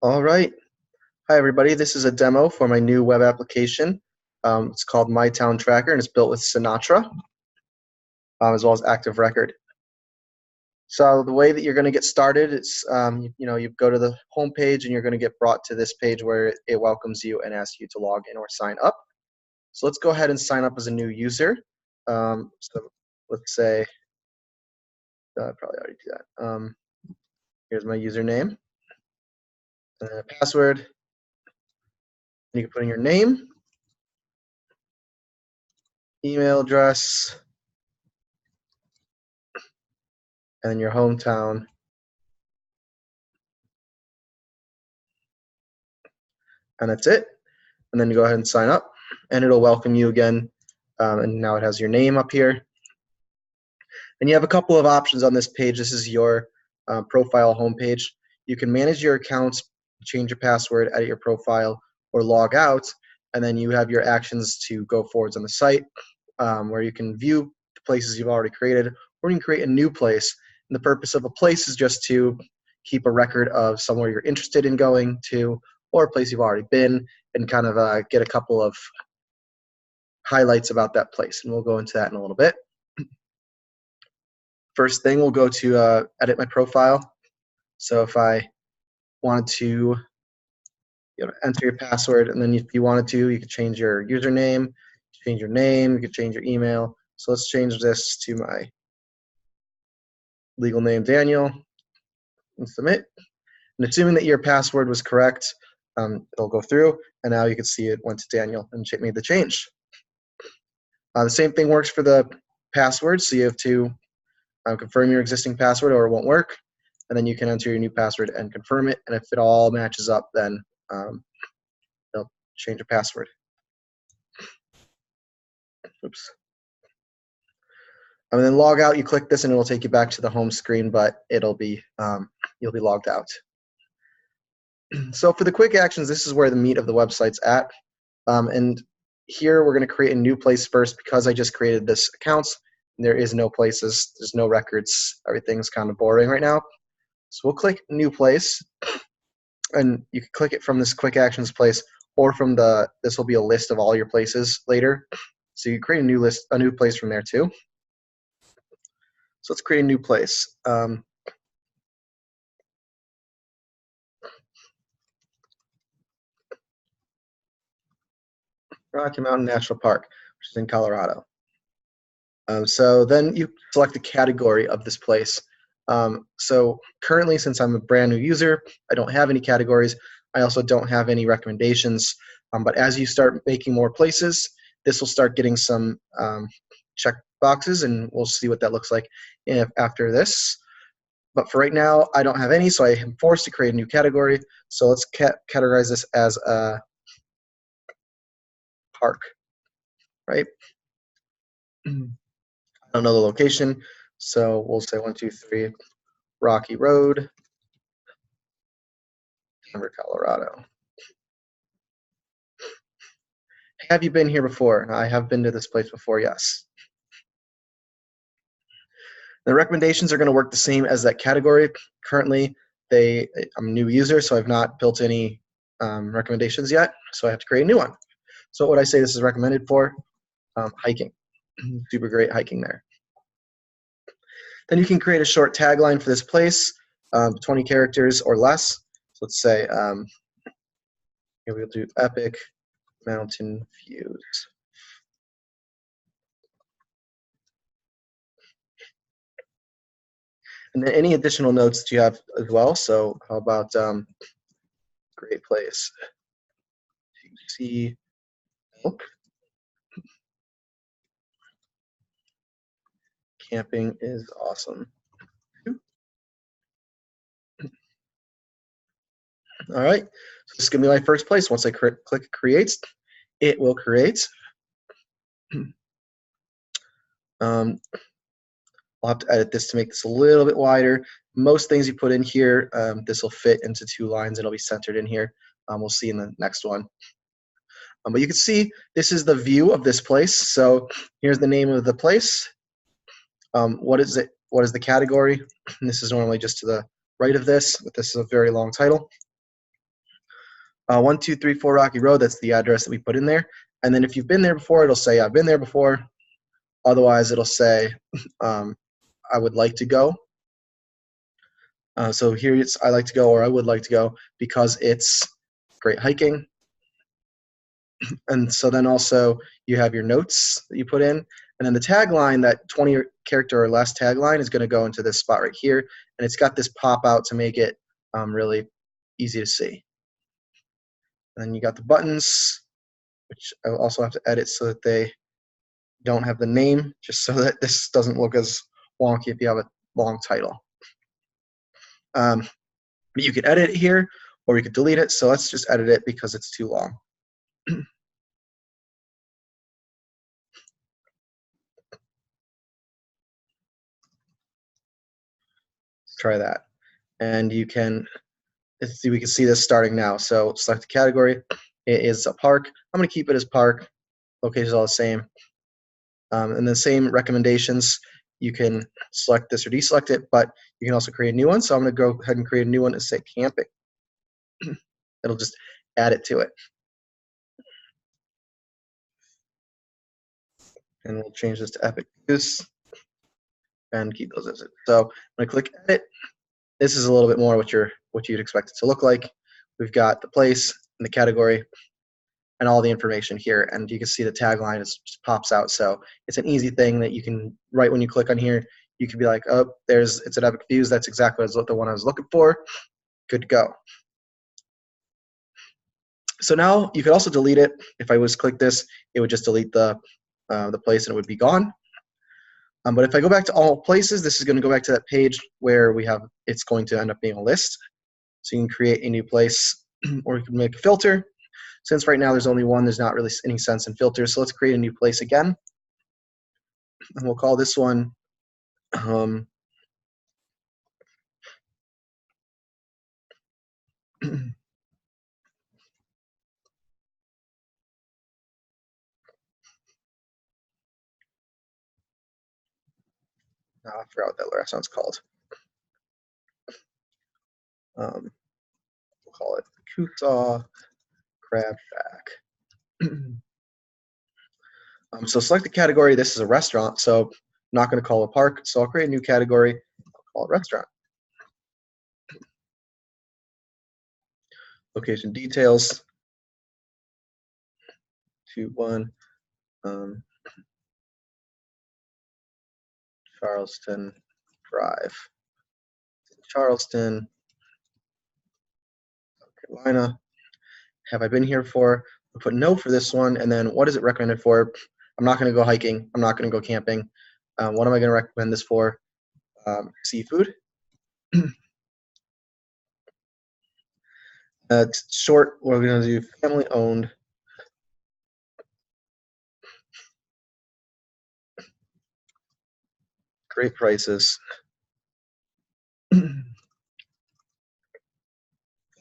All right. Hi, everybody. This is a demo for my new web application. It's called My Town Tracker, and it's built with Sinatra, as well as Active Record. So the way that you're going to get started, it's you go to the home page, and you're going to get brought to this page where it welcomes you and asks you to log in or sign up. So let's go ahead and sign up as a new user. So let's say I probably already do that. Here's my username and a password. You can put in your name, email address, and then your hometown. And that's it. And then you go ahead and sign up, and it'll welcome you again. And now it has your name up here. And you have a couple of options on this page. This is your profile homepage. You can manage your accounts, change your password, edit your profile, or log out. And then you have your actions to go forwards on the site, where you can view the places you've already created, or you can create a new place. And the purpose of a place is just to keep a record of somewhere you're interested in going to, or a place you've already been, and kind of get a couple of highlights about that place. And we'll go into that in a little bit. First thing, we'll go to edit my profile. So if I wanted to enter your password, and then if you wanted to, you could change your username, change your name, you could change your email. So let's change this to my legal name, Daniel, and submit. And assuming that your password was correct, it'll go through, and now you can see it went to Daniel and made the change. The same thing works for the password, so you have to confirm your existing password or it won't work, and then you can enter your new password and confirm it, and if it all matches up, then they'll change your password. Oops. And then log out, you click this and it'll take you back to the home screen, but it'll be you'll be logged out. So for the quick actions, this is where the meat of the website's at. And here we're going to create a new place first because I just created this account. There is no places, there's no records, everything's kind of boring right now. So we'll click new place, and you can click it from this quick actions place, or from this will be a list of all your places later. So you create a new place from there too. So let's create a new place. Rocky Mountain National Park, which is in Colorado. So then you select the category of this place. So currently, since I'm a brand new user, I don't have any categories. I also don't have any recommendations. But as you start making more places, this will start getting some check boxes, and we'll see what that looks like after this. But for right now, I don't have any, so I am forced to create a new category. So let's categorize this as a park, right? I don't know the location, so we'll say 1, 2, 3, Rocky Road, Denver, Colorado. Have you been here before? I have been to this place before, yes. The recommendations are going to work the same as that category. Currently, I'm a new user, so I've not built any recommendations yet, so I have to create a new one. So what would I say this is recommended for? Hiking. Super great hiking there. Then you can create a short tagline for this place, 20 characters or less. So let's say here we'll do epic mountain views. And then any additional notes that you have as well. So how about great place to see elk. Camping is awesome. All right, so this is gonna be my first place. Once I click create, it will create. I'll have to edit this to make this a little bit wider. Most things you put in here, this will fit into 2 lines. It'll be centered in here. We'll see in the next one. But you can see this is the view of this place. So here's the name of the place. What is it? What is the category? And this is normally just to the right of this, but this is a very long title. 1234 Rocky Road, that's the address that we put in there. And then if you've been there before, it'll say I've been there before. Otherwise, it'll say I would like to go. So here it's I like to go or I would like to go because it's great hiking. And so then also you have your notes that you put in. And then the tagline, that 20 character or less tagline, is going to go into this spot right here. And it's got this pop out to make it really easy to see. And then you got the buttons, which I also have to edit so that they don't have the name, just so that this doesn't look as wonky if you have a long title. But you could edit it here, or you could delete it. So let's just edit it because it's too long. Let's try that. And you can we can see this starting now. So select the category. It is a park. I'm going to keep it as park. Location is all the same. And the same recommendations. You can select this or deselect it, but you can also create a new one. So I'm going to go ahead and create a new one and say camping. It'll just add it to it. And we'll change this to Epic Goose and keep those as it. So I'm going to click edit. This is a little bit more what you'd expect it to look like. We've got the place and the category and all the information here. And you can see the tagline just pops out. So it's an easy thing that you can, right when you click on here, you can be like, oh, it's an Epic Views. That's exactly the one I was looking for. Good to go. So now you could also delete it. If I was click this, it would just delete the place and it would be gone. But if I go back to all places, this is going to go back to that page where it's going to end up being a list. So you can create a new place or you can make a filter. Since right now there's only one, there's not really any sense in filters. So let's create a new place again. And we'll call this one I forgot what that restaurant's called. We'll call it Kusaw Crab Shack. So select the category. This is a restaurant, so I'm not going to call it a park. So I'll create a new category. I'll call it restaurant. Location details. 2-1. Charleston Drive. Charleston, South Carolina. Have I been here before? I'll put no for this one, and then what is it recommended for? I'm not going to go hiking. I'm not going to go camping. What am I going to recommend this for? Seafood. Short, we're going to do family owned. Great prices. Fun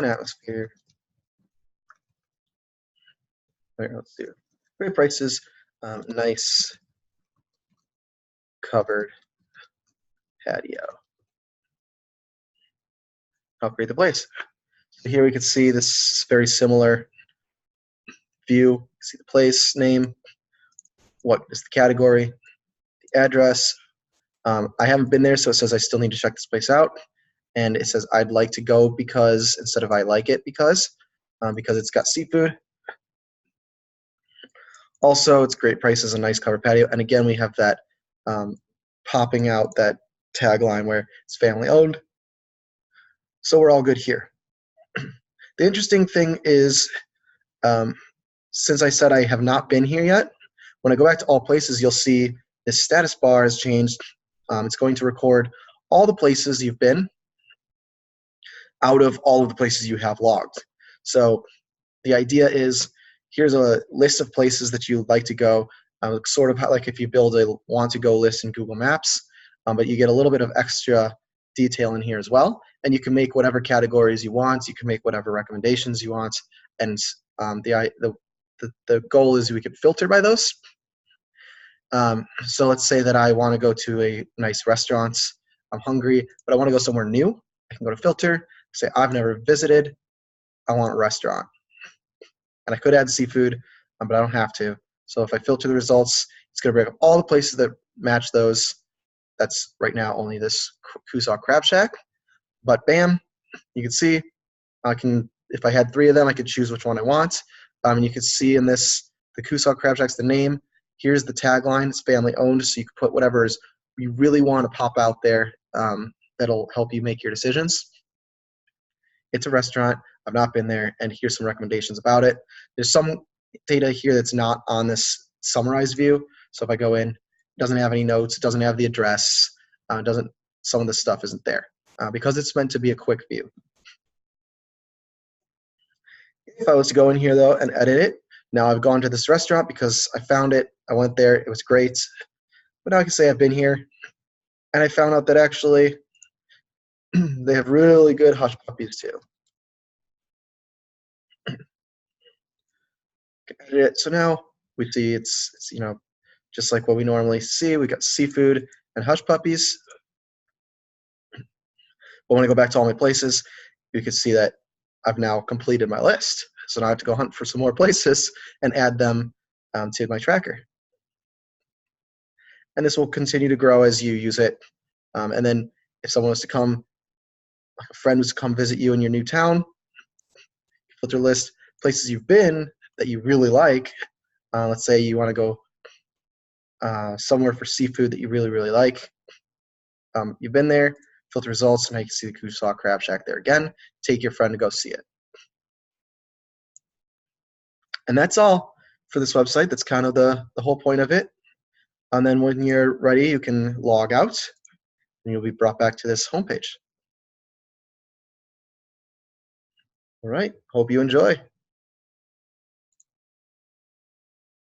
atmosphere. All right, let's do great prices. Nice covered patio. I'll create the place. So here we can see this very similar view. See the place name, what is the category, the address. I haven't been there, so it says I still need to check this place out. And it says I'd like to go because instead of I like it because it's got seafood. Also, it's great prices, a nice covered patio. And again, we have that popping out that tagline where it's family owned. So we're all good here. The interesting thing is, since I said I have not been here yet, when I go back to all places, you'll see this status bar has changed. It's going to record all the places you've been out of all of the places you have logged. So the idea is, here's a list of places that you'd like to go, sort of like if you build a want to go list in Google Maps, but you get a little bit of extra detail in here as well. And you can make whatever categories you want. You can make whatever recommendations you want. And the goal is we could filter by those. So let's say that I want to go to a nice restaurant. I'm hungry, but I want to go somewhere new. I can go to filter, say I've never visited. I want a restaurant. And I could add seafood, but I don't have to. So if I filter the results, it's going to bring up all the places that match those. That's right now only this Kusaw Crab Shack. But bam, you can see if I had 3 of them, I could choose which one I want. And you can see in this, the Kusaw Crab Shack's the name. Here's the tagline. It's family owned, so you can put whatever you really want to pop out there that'll help you make your decisions. It's a restaurant. I've not been there, and here's some recommendations about it. There's some data here that's not on this summarized view. So if I go in, it doesn't have any notes, it doesn't have the address, some of the stuff isn't there because it's meant to be a quick view. If I was to go in here though and edit it, now I've gone to this restaurant because I found it, I went there, it was great. But now I can say I've been here, and I found out that actually they have really good hush puppies too. Edit it. So now we see it's just like what we normally see. We got seafood and hush puppies. But when I go back to all my places, you can see that I've now completed my list. So now I have to go hunt for some more places and add them to my tracker. And this will continue to grow as you use it. And then if someone was to come, like a friend was to come visit you in your new town, filter list places you've been that you really like. Let's say you want to go somewhere for seafood that you really, really like. You've been there, filter results, and now you can see the Kusaw Crab Shack there again. Take your friend to go see it. And that's all for this website. That's kind of the whole point of it. And then when you're ready, you can log out, and you'll be brought back to this homepage. All right, hope you enjoy.